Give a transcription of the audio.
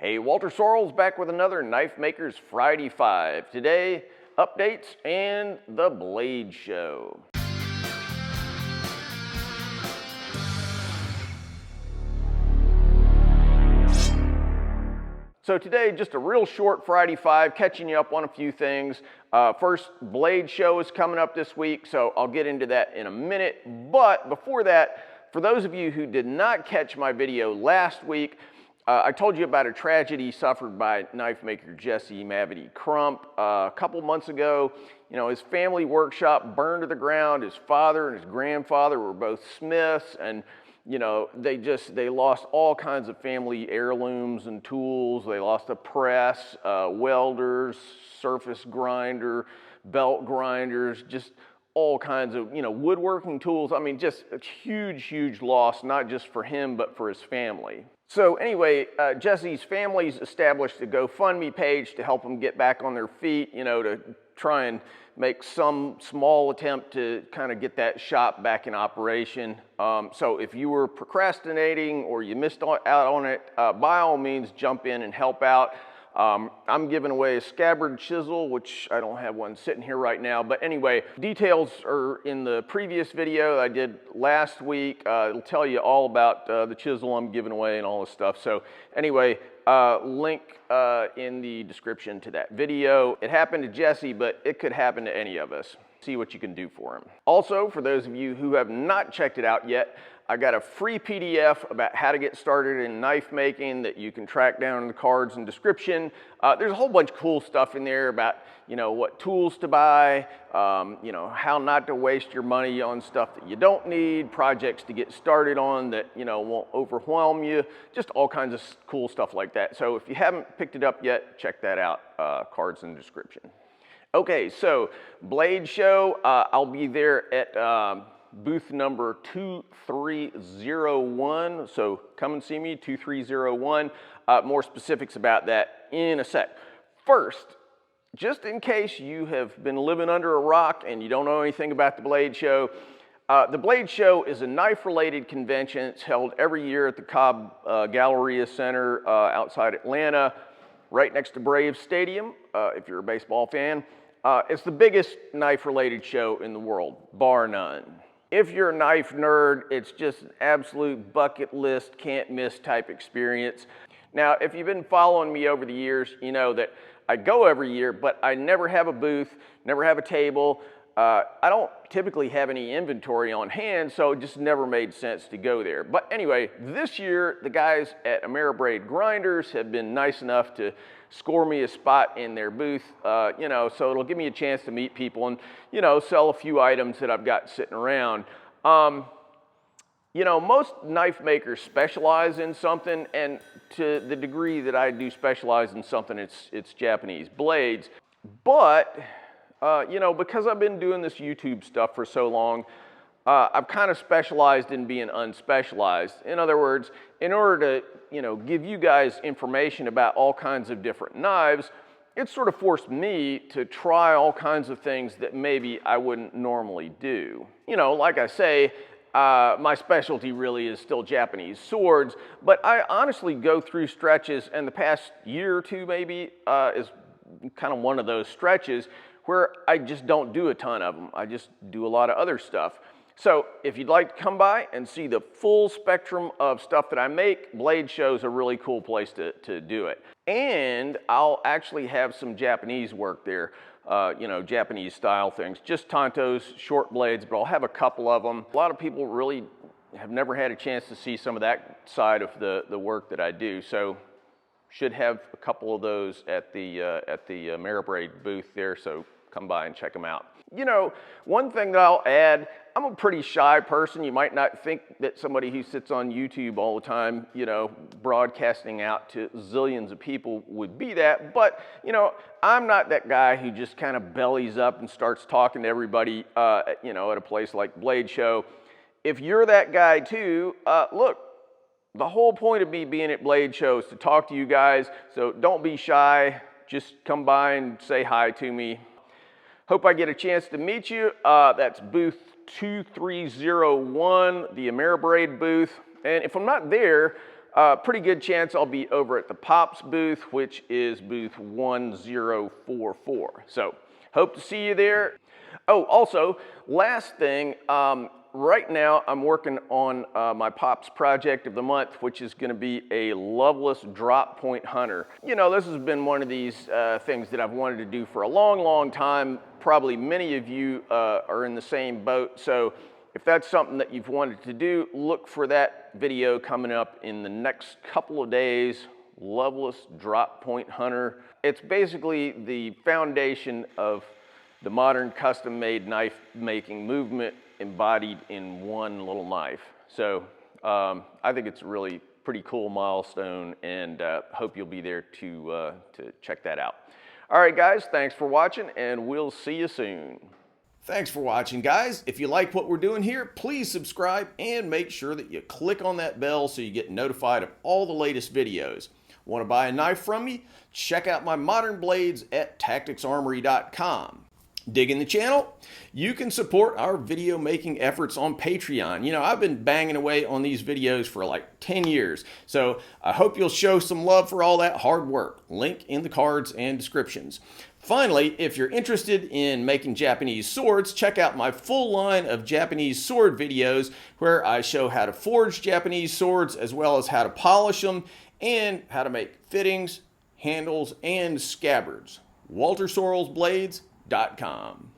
Hey, Walter Sorrells back with another Knife Makers Friday 5. Today, updates and the blade show. So today, just a real short Friday 5, catching you up on a few things. First, blade show is coming up this week, so I'll get into that in a minute. But before that, for those of you who did not catch my video last week, I told you about a tragedy suffered by knife maker Jesse Mavity Crump. A couple months ago, his family workshop burned to the ground. His father and his grandfather were both smiths, and they lost all kinds of family heirlooms and tools. They lost a press, welders, surface grinder, belt grinders, just all kinds of, woodworking tools. I mean, just a huge, huge loss, not just for him, but for his family. So anyway, Jesse's family's established a GoFundMe page to help them get back on their feet, to try and make some small attempt to kind of get that shop back in operation. So if you were procrastinating or you missed out on it, by all means, jump in and help out. I'm giving away a scabbard chisel, which I don't have one sitting here right now. But anyway, details are in the previous video I did last week. It'll tell you all about the chisel I'm giving away and all this stuff. So anyway, link in the description to that video. It happened to Jesse, but it could happen to any of us. See what you can do for him. Also, for those of you who have not checked it out yet, I got a free PDF about how to get started in knife making that you can track down in the cards and description. There's a whole bunch of cool stuff in there about, what tools to buy, how not to waste your money on stuff that you don't need, projects to get started on that, won't overwhelm you, just all kinds of cool stuff like that. So if you haven't picked it up yet, check that out, cards in the description. Okay, so blade show, I'll be there at booth number 2301, so come and see me, 2301. More specifics about that in a sec. First, just in case you have been living under a rock and you don't know anything about the blade show, the blade show is a knife-related convention. It's held every year at the Cobb Galleria Center outside Atlanta, right next to Braves Stadium, if you're a baseball fan. It's the biggest knife-related show in the world, bar none. If you're a knife nerd, it's just an absolute bucket list, can't miss type experience. Now, if you've been following me over the years, you know that I go every year, but I never have a booth, never have a table. I don't typically have any inventory on hand, so it just never made sense to go there. But anyway, this year, the guys at Ameribraid Grinders have been nice enough to score me a spot in their booth, so it'll give me a chance to meet people and, sell a few items that I've got sitting around. Most knife makers specialize in something, and to the degree that I do specialize in something, it's Japanese blades. But because I've been doing this YouTube stuff for so long, I've kind of specialized in being unspecialized. In other words, in order to, give you guys information about all kinds of different knives, it sort of forced me to try all kinds of things that maybe I wouldn't normally do. Like I say, my specialty really is still Japanese swords, but I honestly go through stretches, and the past year or two maybe is kind of one of those stretches where I just don't do a ton of them. I just do a lot of other stuff. So if you'd like to come by and see the full spectrum of stuff that I make, Blade Show's a really cool place to do it. And I'll actually have some Japanese work there, Japanese style things, just tantos, short blades, but I'll have a couple of them. A lot of people really have never had a chance to see some of that side of the work that I do. So should have a couple of those at the Ameribraid booth there, so come by and check them out. One thing that I'll add, I'm a pretty shy person. You might not think that somebody who sits on YouTube all the time, broadcasting out to zillions of people would be that, but, I'm not that guy who just kind of bellies up and starts talking to everybody, at a place like Blade Show. If you're that guy too, look, the whole point of me being at Blade Show is to talk to you guys, so don't be shy. Just come by and say hi to me. Hope I get a chance to meet you. That's booth 2301, the Ameribraid booth. And if I'm not there, Pretty good chance I'll be over at the Pops booth, which is booth 1044. So hope to see you there. Oh, also, last thing, right now I'm working on my Pops project of the month, which is going to be a Loveless drop point hunter. You know, this has been one of these things that I've wanted to do for a long, long time. Probably many of you are in the same boat. So if that's something that you've wanted to do, look for that video coming up in the next couple of days. Loveless drop point hunter. It's basically the foundation of the modern custom-made knife making movement embodied in one little knife. So I think it's a really pretty cool milestone, and hope you'll be there to check that out. All right, guys, thanks for watching, and we'll see you soon. Thanks for watching, guys. If you like what we're doing here, please subscribe and make sure that you click on that bell so you get notified of all the latest videos. Want to buy a knife from me? Check out my modern blades at tacticsarmory.com. Digging the channel? You can support our video making efforts on Patreon. You know, I've been banging away on these videos for like 10 years, so I hope you'll show some love for all that hard work. Link in the cards and descriptions. Finally, if you're interested in making Japanese swords, check out my full line of Japanese sword videos where I show how to forge Japanese swords as well as how to polish them and how to make fittings, handles, and scabbards. WalterSorrellsBlades.com.